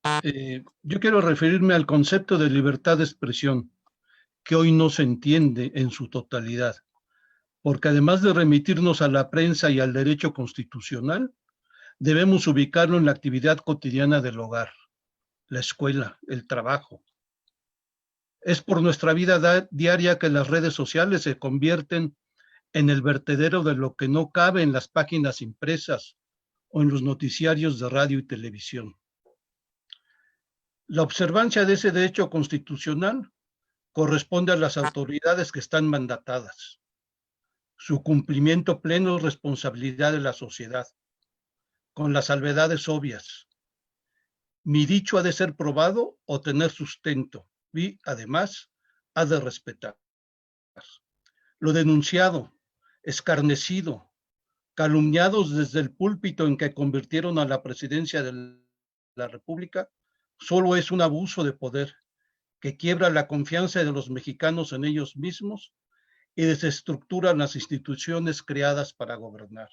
Yo quiero referirme al concepto de libertad de expresión, que hoy no se entiende en su totalidad, porque además de remitirnos a la prensa y al derecho constitucional, debemos ubicarlo en la actividad cotidiana del hogar, la escuela, el trabajo. Es por nuestra vida diaria que las redes sociales se convierten en el vertedero de lo que no cabe en las páginas impresas o en los noticiarios de radio y televisión. La observancia de ese derecho constitucional corresponde a las autoridades que están mandatadas. Su cumplimiento pleno es responsabilidad de la sociedad, con las salvedades obvias. Mi dicho ha de ser probado o tener sustento y, además, ha de respetar. Lo denunciado, escarnecido, calumniados desde el púlpito en que convirtieron a la presidencia de la República, solo es un abuso de poder que quiebra la confianza de los mexicanos en ellos mismos y desestructura las instituciones creadas para gobernar.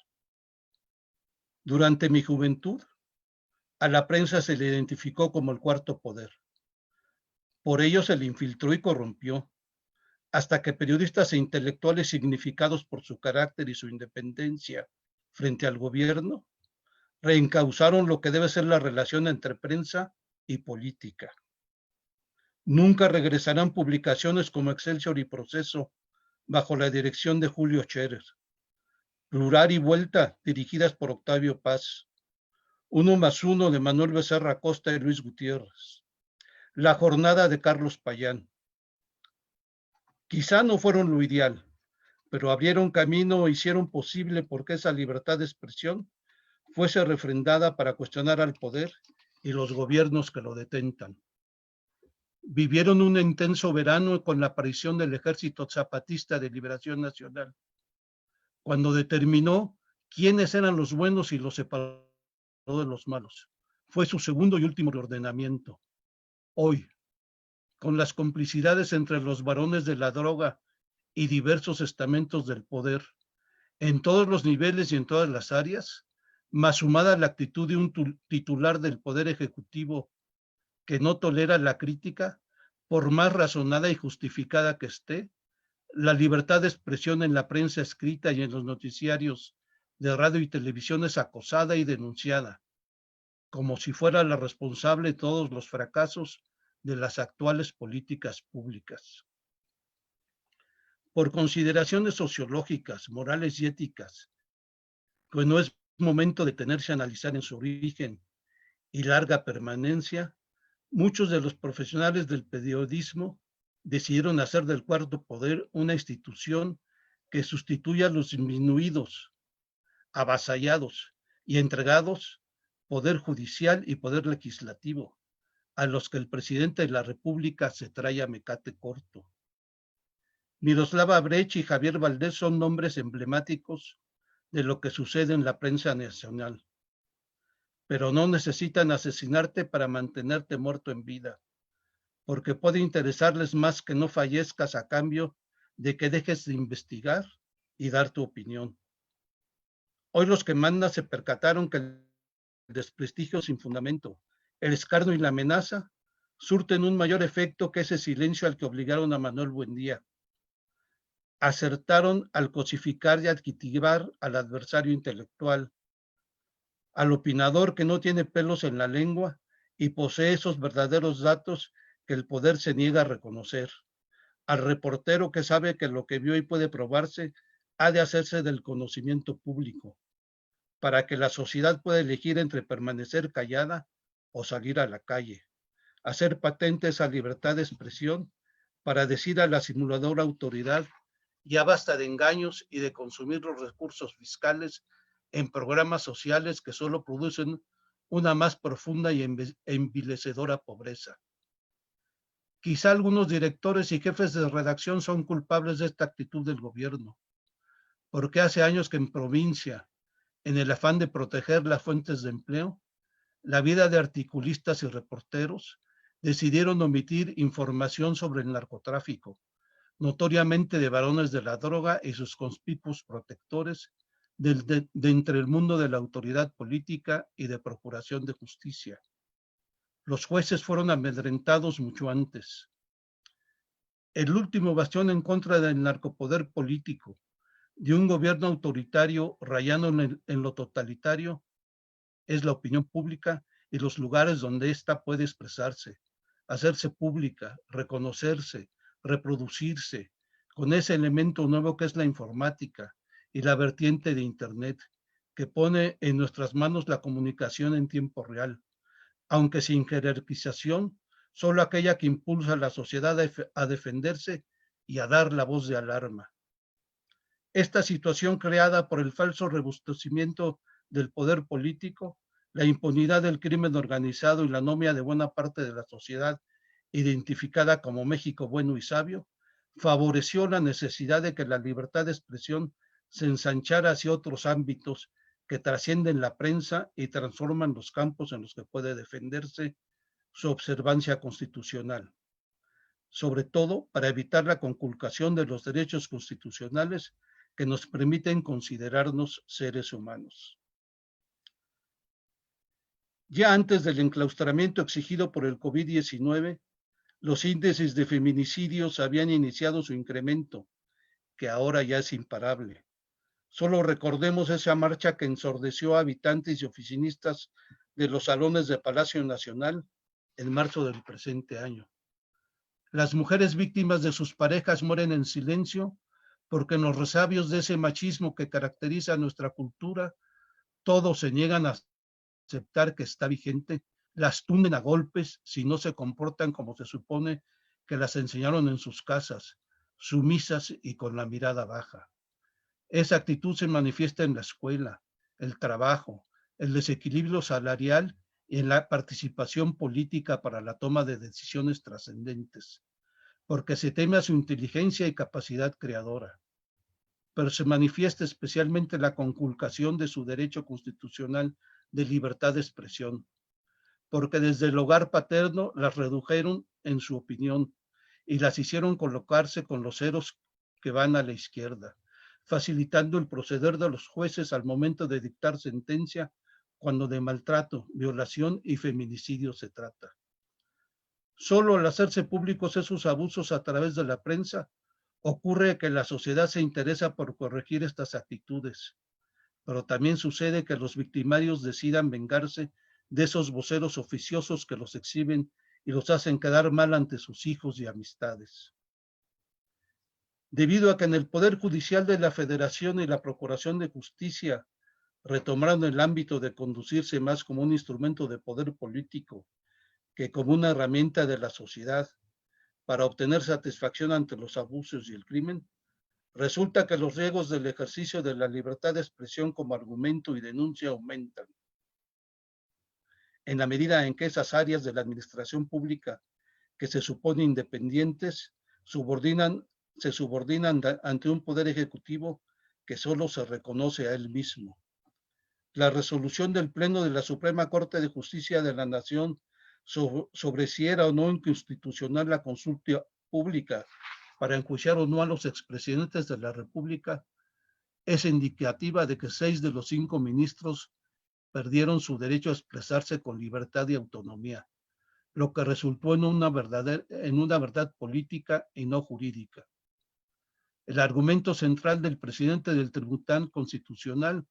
Durante mi juventud, a la prensa se le identificó como el cuarto poder. Por ello se le infiltró y corrompió, hasta que periodistas e intelectuales significados por su carácter y su independencia frente al gobierno, reencauzaron lo que debe ser la relación entre prensa y política. Nunca regresarán publicaciones como Excelsior y Proceso bajo la dirección de Julio Scherer, Plural y Vuelta, dirigidas por Octavio Paz, Uno más Uno de Manuel Becerra Costa y Luis Gutiérrez, La Jornada de Carlos Payán. Quizá no fueron lo ideal, pero abrieron camino e hicieron posible porque esa libertad de expresión fuese refrendada para cuestionar al poder y los gobiernos que lo detentan. Vivieron un intenso verano con la aparición del Ejército Zapatista de Liberación Nacional, cuando determinó quiénes eran los buenos y los separó de los malos. Fue su segundo y último reordenamiento. Hoy, con las complicidades entre los varones de la droga y diversos estamentos del poder, en todos los niveles y en todas las áreas, más sumada la actitud de un titular del Poder Ejecutivo que no tolera la crítica, por más razonada y justificada que esté, la libertad de expresión en la prensa escrita y en los noticiarios de radio y televisión es acosada y denunciada, como si fuera la responsable de todos los fracasos de las actuales políticas públicas. Por consideraciones sociológicas, morales y éticas, pues no es momento de detenerse a analizar en su origen y larga permanencia, muchos de los profesionales del periodismo decidieron hacer del cuarto poder una institución que sustituya a los disminuidos, avasallados y entregados poder judicial y poder legislativo, a los que el presidente de la República se trae a mecate corto. Miroslava Brecht y Javier Valdés son nombres emblemáticos de lo que sucede en la prensa nacional, pero no necesitan asesinarte para mantenerte muerto en vida, porque puede interesarles más que no fallezcas a cambio de que dejes de investigar y dar tu opinión. Hoy los que mandan se percataron que el desprestigio sin fundamento, el escarnio y la amenaza surten un mayor efecto que ese silencio al que obligaron a Manuel Buendía. Acertaron al cosificar y adjetivar al adversario intelectual, al opinador que no tiene pelos en la lengua y posee esos verdaderos datos que el poder se niega a reconocer, al reportero que sabe que lo que vio y puede probarse ha de hacerse del conocimiento público, para que la sociedad pueda elegir entre permanecer callada o salir a la calle, hacer patente esa libertad de expresión para decir a la simuladora autoridad: ya basta de engaños y de consumir los recursos fiscales en programas sociales que solo producen una más profunda y envilecedora pobreza. Quizá algunos directores y jefes de redacción son culpables de esta actitud del gobierno, porque hace años que en provincia, en el afán de proteger las fuentes de empleo, la vida de articulistas y reporteros decidieron omitir información sobre el narcotráfico, notoriamente de varones de la droga y sus conspicuos protectores de entre el mundo de la autoridad política y de procuración de justicia. Los jueces fueron amedrentados mucho antes. El último bastión en contra del narcopoder político, de un gobierno autoritario rayando en lo totalitario, es la opinión pública y los lugares donde ésta puede expresarse, hacerse pública, reconocerse, reproducirse, con ese elemento nuevo que es la informática y la vertiente de Internet, que pone en nuestras manos la comunicación en tiempo real, aunque sin jerarquización, solo aquella que impulsa a la sociedad a defenderse y a dar la voz de alarma. Esta situación creada por el falso robustecimiento del poder político, la impunidad del crimen organizado y la anomia de buena parte de la sociedad identificada como México bueno y sabio, favoreció la necesidad de que la libertad de expresión se ensanchara hacia otros ámbitos que trascienden la prensa y transforman los campos en los que puede defenderse su observancia constitucional, sobre todo para evitar la conculcación de los derechos constitucionales que nos permiten considerarnos seres humanos. Ya antes del enclaustramiento exigido por el COVID-19, los índices de feminicidios habían iniciado su incremento, que ahora ya es imparable. Solo recordemos esa marcha que ensordeció a habitantes y oficinistas de los salones de Palacio Nacional en marzo del presente año. Las mujeres víctimas de sus parejas mueren en silencio porque en los resabios de ese machismo que caracteriza nuestra cultura, todos se niegan a aceptar que está vigente, las tunden a golpes si no se comportan como se supone que las enseñaron en sus casas, sumisas y con la mirada baja. Esa actitud se manifiesta en la escuela, el trabajo, el desequilibrio salarial y en la participación política para la toma de decisiones trascendentes, porque se teme a su inteligencia y capacidad creadora. Pero se manifiesta especialmente la conculcación de su derecho constitucional de libertad de expresión, porque desde el hogar paterno las redujeron en su opinión y las hicieron colocarse con los ceros que van a la izquierda, facilitando el proceder de los jueces al momento de dictar sentencia cuando de maltrato, violación y feminicidio se trata. Solo al hacerse públicos esos abusos a través de la prensa, ocurre que la sociedad se interesa por corregir estas actitudes, pero también sucede que los victimarios decidan vengarse de esos voceros oficiosos que los exhiben y los hacen quedar mal ante sus hijos y amistades. Debido a que en el Poder Judicial de la Federación y la Procuración de Justicia retomaron el ámbito de conducirse más como un instrumento de poder político que como una herramienta de la sociedad para obtener satisfacción ante los abusos y el crimen, resulta que los riesgos del ejercicio de la libertad de expresión como argumento y denuncia aumentan. En la medida en que esas áreas de la administración pública que se supone independientes se subordinan ante un poder ejecutivo que solo se reconoce a él mismo. La resolución del Pleno de la Suprema Corte de Justicia de la Nación sobre si era o no inconstitucional la consulta pública para enjuiciar o no a los expresidentes de la República es indicativa de que 6 de los 5 ministros perdieron su derecho a expresarse con libertad y autonomía, lo que resultó en una verdad política y no jurídica. El argumento central del presidente del Tribunal Constitucional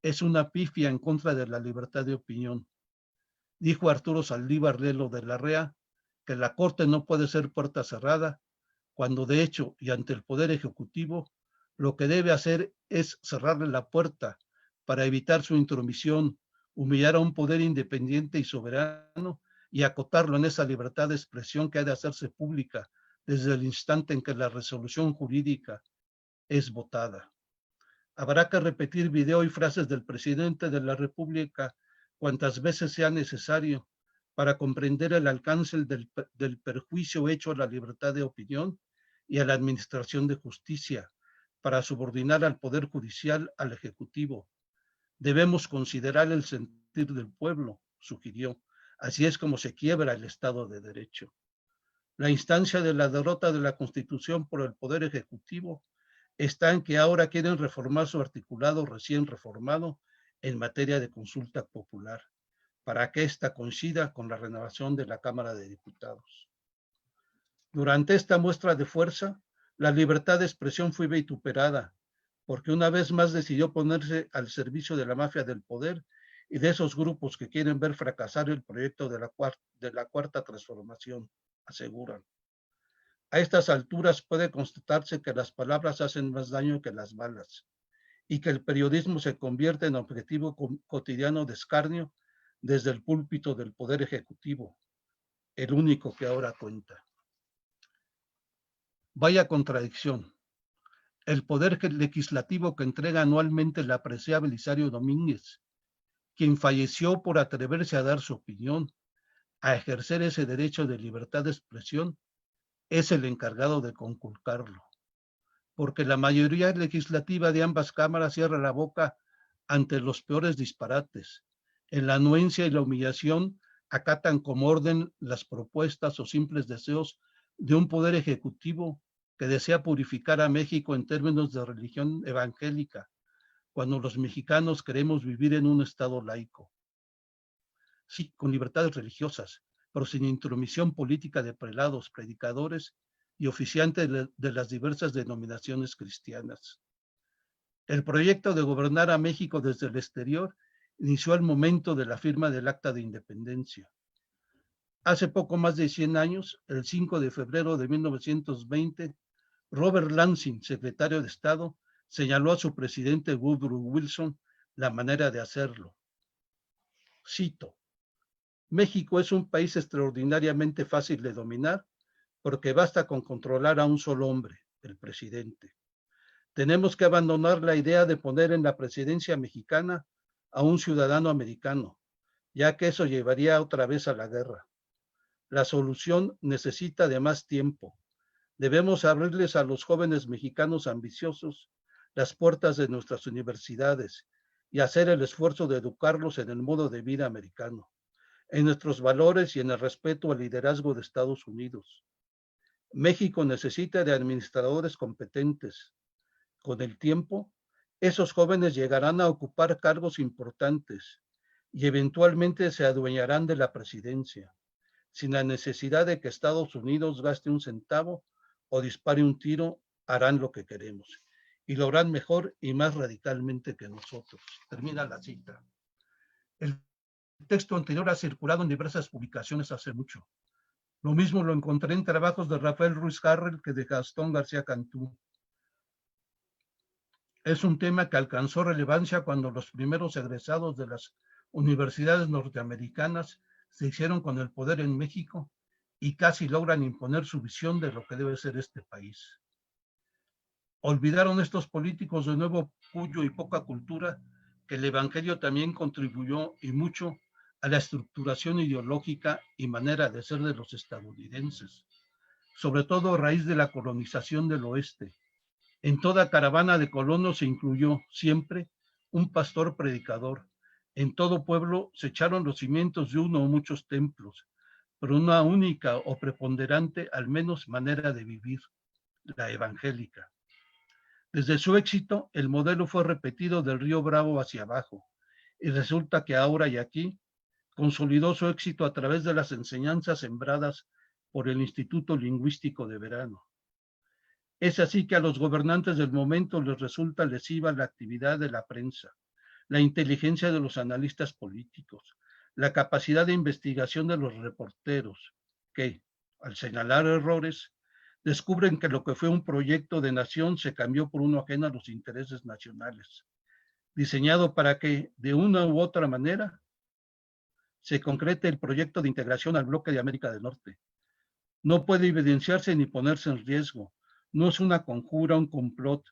es una pifia en contra de la libertad de opinión. Dijo Arturo Saldívar Lelo de la REA que la Corte no puede ser puerta cerrada, cuando de hecho y ante el Poder Ejecutivo lo que debe hacer es cerrarle la puerta para evitar su intromisión, humillar a un poder independiente y soberano y acotarlo en esa libertad de expresión que ha de hacerse pública desde el instante en que la resolución jurídica es votada. Habrá que repetir video y frases del presidente de la República cuantas veces sea necesario para comprender el alcance del perjuicio hecho a la libertad de opinión y a la administración de justicia, para subordinar al Poder Judicial al Ejecutivo. Debemos considerar el sentir del pueblo, sugirió. Así es como se quiebra el Estado de Derecho. La instancia de la derrota de la Constitución por el Poder Ejecutivo está en que ahora quieren reformar su articulado recién reformado en materia de consulta popular, para que ésta coincida con la renovación de la Cámara de Diputados. Durante esta muestra de fuerza, la libertad de expresión fue vituperada, porque una vez más decidió ponerse al servicio de la mafia del poder y de esos grupos que quieren ver fracasar el proyecto de la cuarta transformación, aseguran. A estas alturas puede constatarse que las palabras hacen más daño que las balas y que el periodismo se convierte en objetivo cotidiano de escarnio desde el púlpito del Poder Ejecutivo, el único que ahora cuenta. Vaya contradicción. El Poder Legislativo que entrega anualmente el apreciable Belisario Domínguez, quien falleció por atreverse a dar su opinión, a ejercer ese derecho de libertad de expresión, es el encargado de conculcarlo, porque la mayoría legislativa de ambas cámaras cierra la boca ante los peores disparates. En la anuencia y la humillación acatan como orden las propuestas o simples deseos de un poder ejecutivo que desea purificar a México en términos de religión evangélica, cuando los mexicanos queremos vivir en un estado laico. Sí, con libertades religiosas, pero sin intromisión política de prelados, predicadores y oficiantes de las diversas denominaciones cristianas. El proyecto de gobernar a México desde el exterior inició al momento de la firma del Acta de Independencia. Hace poco más de 100 años, el 5 de febrero de 1920, Robert Lansing, secretario de Estado, señaló a su presidente Woodrow Wilson la manera de hacerlo. Cito: México es un país extraordinariamente fácil de dominar porque basta con controlar a un solo hombre, el presidente. Tenemos que abandonar la idea de poner en la presidencia mexicana a un ciudadano americano, ya que eso llevaría otra vez a la guerra. La solución necesita de más tiempo. Debemos abrirles a los jóvenes mexicanos ambiciosos las puertas de nuestras universidades y hacer el esfuerzo de educarlos en el modo de vida americano, en nuestros valores y en el respeto al liderazgo de Estados Unidos. México necesita de administradores competentes. Con el tiempo, esos jóvenes llegarán a ocupar cargos importantes y eventualmente se adueñarán de la presidencia, sin la necesidad de que Estados Unidos gaste un centavo o dispare un tiro, harán lo que queremos y lo harán mejor y más radicalmente que nosotros. Termina la cita. El texto anterior ha circulado en diversas publicaciones hace mucho. Lo mismo lo encontré en trabajos de Rafael Ruiz Harrell que de Gastón García Cantú. Es un tema que alcanzó relevancia cuando los primeros egresados de las universidades norteamericanas se hicieron con el poder en México y casi logran imponer su visión de lo que debe ser este país. Olvidaron estos políticos de nuevo puyo y poca cultura que el Evangelio también contribuyó y mucho a la estructuración ideológica y manera de ser de los estadounidenses, sobre todo a raíz de la colonización del oeste. En toda caravana de colonos se incluyó siempre un pastor predicador. En todo pueblo se echaron los cimientos de uno o muchos templos, pero una única o preponderante, al menos, manera de vivir, la evangélica. Desde su éxito, el modelo fue repetido del río Bravo hacia abajo, y resulta que ahora y aquí consolidó su éxito a través de las enseñanzas sembradas por el Instituto Lingüístico de Verano. Es así que a los gobernantes del momento les resulta lesiva la actividad de la prensa, la inteligencia de los analistas políticos, la capacidad de investigación de los reporteros, que, al señalar errores, descubren que lo que fue un proyecto de nación se cambió por uno ajeno a los intereses nacionales, diseñado para que, de una u otra manera, se concrete el proyecto de integración al bloque de América del Norte. No puede evidenciarse ni ponerse en riesgo. No es una conjura, un complot.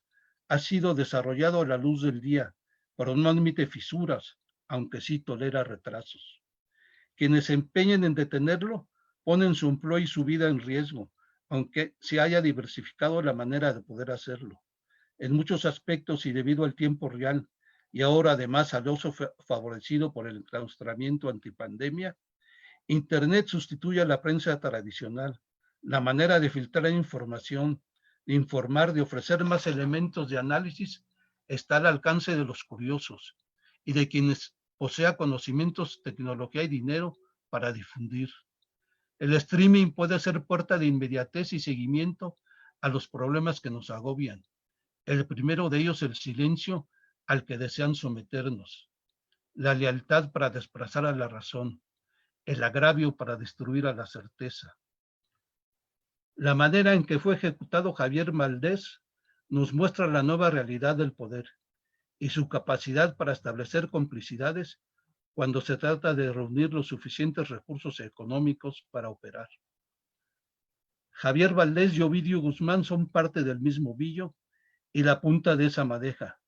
Ha sido desarrollado a la luz del día, pero no admite fisuras, aunque sí tolera retrasos. Quienes se empeñen en detenerlo ponen su empleo y su vida en riesgo, aunque se haya diversificado la manera de poder hacerlo. En muchos aspectos y debido al tiempo real, y ahora además al uso favorecido por el enclaustramiento antipandemia, Internet sustituye a la prensa tradicional, la manera de filtrar información, de informar, de ofrecer más elementos de análisis, está al alcance de los curiosos y de quienes posea conocimientos, tecnología y dinero para difundir. El streaming puede ser puerta de inmediatez y seguimiento a los problemas que nos agobian. El primero de ellos, el silencio al que desean someternos, la lealtad para desplazar a la razón, el agravio para destruir a la certeza. La manera en que fue ejecutado Javier Valdés nos muestra la nueva realidad del poder y su capacidad para establecer complicidades cuando se trata de reunir los suficientes recursos económicos para operar. Javier Valdés y Ovidio Guzmán son parte del mismo billo y la punta de esa madeja,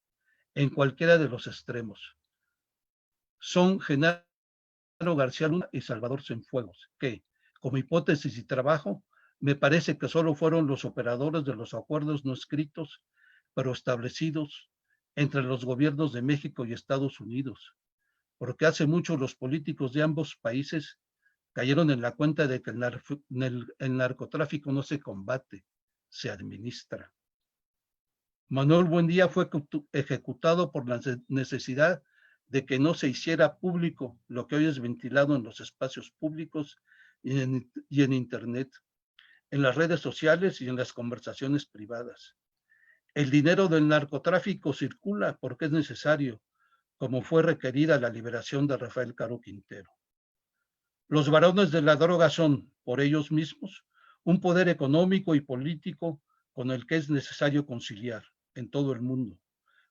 en cualquiera de los extremos. Son Genaro García Luna y Salvador Cienfuegos, que, como hipótesis y trabajo, me parece que solo fueron los operadores de los acuerdos no escritos, pero establecidos entre los gobiernos de México y Estados Unidos, porque hace mucho los políticos de ambos países cayeron en la cuenta de que el narcotráfico no se combate, se administra. Manuel Buendía fue ejecutado por la necesidad de que no se hiciera público lo que hoy es ventilado en los espacios públicos y en Internet, en las redes sociales y en las conversaciones privadas. El dinero del narcotráfico circula porque es necesario, como fue requerida la liberación de Rafael Caro Quintero. Los varones de la droga son, por ellos mismos, un poder económico y político con el que es necesario conciliar en todo el mundo,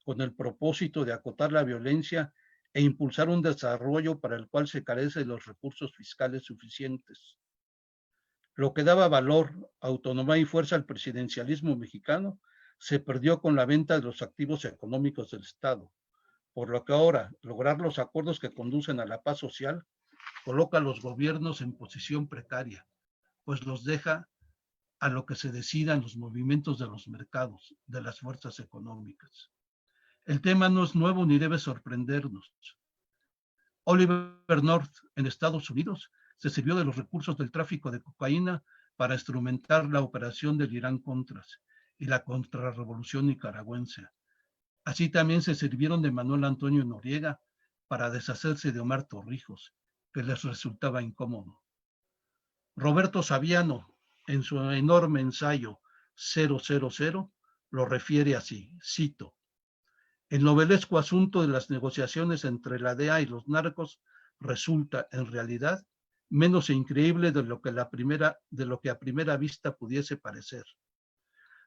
con el propósito de acotar la violencia e impulsar un desarrollo para el cual se carece de los recursos fiscales suficientes. Lo que daba valor, autonomía y fuerza al presidencialismo mexicano se perdió con la venta de los activos económicos del Estado, por lo que ahora lograr los acuerdos que conducen a la paz social coloca a los gobiernos en posición precaria, pues los deja a lo que se decidan los movimientos de los mercados, de las fuerzas económicas. El tema no es nuevo ni debe sorprendernos. Oliver North en Estados Unidos se sirvió de los recursos del tráfico de cocaína para instrumentar la operación del Irán-Contras y la contrarrevolución nicaragüense. Así también se sirvieron de Manuel Antonio Noriega para deshacerse de Omar Torrijos, que les resultaba incómodo. Roberto Saviano, en su enorme ensayo 000, lo refiere así, cito: el novelesco asunto de las negociaciones entre la DEA y los narcos resulta, en realidad, menos increíble de lo que a primera vista pudiese parecer.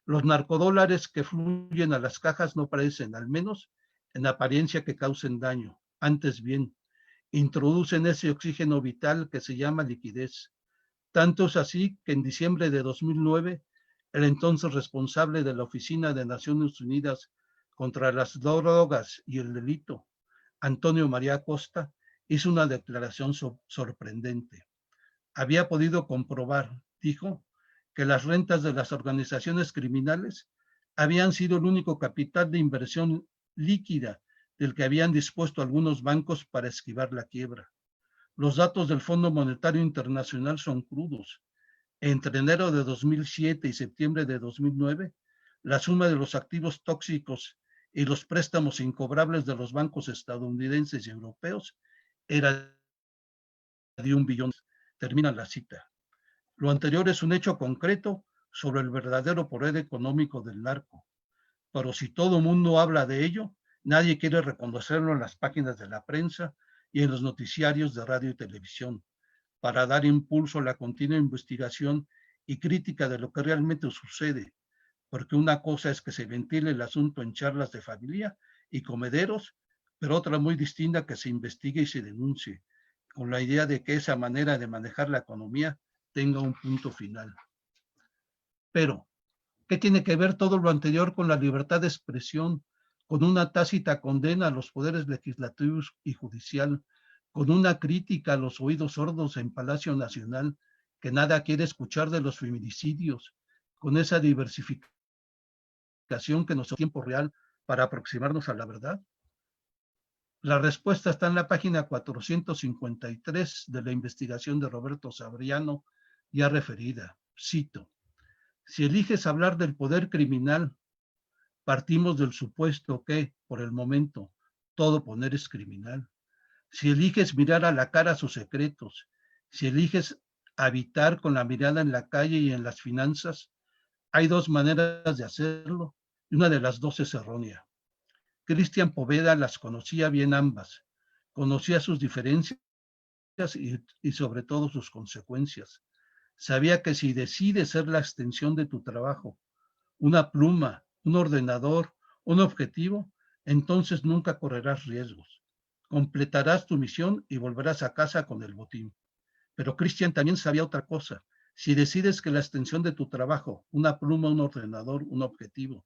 Los narcodólares que fluyen a las cajas no parecen, al menos en apariencia, que causen daño. Antes bien, introducen ese oxígeno vital que se llama liquidez. Tanto es así que en diciembre de 2009, el entonces responsable de la Oficina de Naciones Unidas contra las Drogas y el Delito, Antonio María Costa, hizo una declaración sorprendente. Había podido comprobar, dijo, que las rentas de las organizaciones criminales habían sido el único capital de inversión líquida del que habían dispuesto algunos bancos para esquivar la quiebra. Los datos del Fondo Monetario Internacional son crudos. Entre enero de 2007 y septiembre de 2009, la suma de los activos tóxicos y los préstamos incobrables de los bancos estadounidenses y europeos era de 1 billón. Termina la cita. Lo anterior es un hecho concreto sobre el verdadero poder económico del narco. Pero si todo el mundo habla de ello, nadie quiere reconocerlo en las páginas de la prensa y en los noticiarios de radio y televisión, para dar impulso a la continua investigación y crítica de lo que realmente sucede, porque una cosa es que se ventile el asunto en charlas de familia y comederos, pero otra muy distinta que se investigue y se denuncie, con la idea de que esa manera de manejar la economía tenga un punto final. Pero, ¿qué tiene que ver todo lo anterior con la libertad de expresión, con una tácita condena a los poderes legislativos y judicial, con una crítica a los oídos sordos en Palacio Nacional, que nada quiere escuchar de los feminicidios, con esa diversificación que nos da tiempo real para aproximarnos a la verdad? La respuesta está en la página 453 de la investigación de Roberto Saviano, ya referida. Cito: si eliges hablar del poder criminal, partimos del supuesto que, por el momento, todo poder es criminal. Si eliges mirar a la cara sus secretos, si eliges habitar con la mirada en la calle y en las finanzas, hay dos maneras de hacerlo y una de las dos es errónea. Cristian Poveda las conocía bien ambas, conocía sus diferencias y sobre todo sus consecuencias. Sabía que si decides ser la extensión de tu trabajo, una pluma, un ordenador, un objetivo, entonces nunca correrás riesgos. Completarás tu misión y volverás a casa con el botín. Pero Christian también sabía otra cosa. Si decides que la extensión de tu trabajo, una pluma, un ordenador, un objetivo,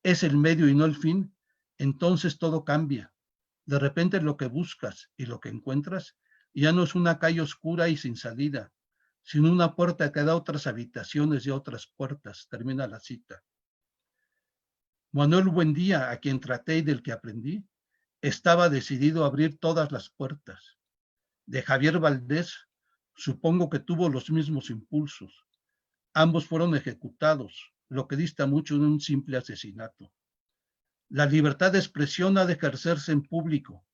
es el medio y no el fin, entonces todo cambia. De repente lo que buscas y lo que encuentras ya no es una calle oscura y sin salida, sino una puerta que da a otras habitaciones y otras puertas. Termina la cita. Manuel Buendía, a quien traté y del que aprendí, estaba decidido a abrir todas las puertas. De Javier Valdés, supongo que tuvo los mismos impulsos. Ambos fueron ejecutados, lo que dista mucho de un simple asesinato. La libertad de expresión ha de ejercerse en público,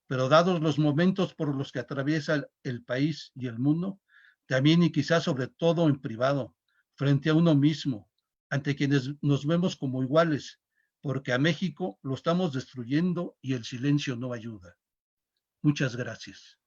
pero dados los momentos por los que atraviesa el país y el mundo, también y quizás sobre todo en privado, frente a uno mismo, ante quienes nos vemos como iguales, porque a México lo estamos destruyendo y el silencio no ayuda. Muchas gracias.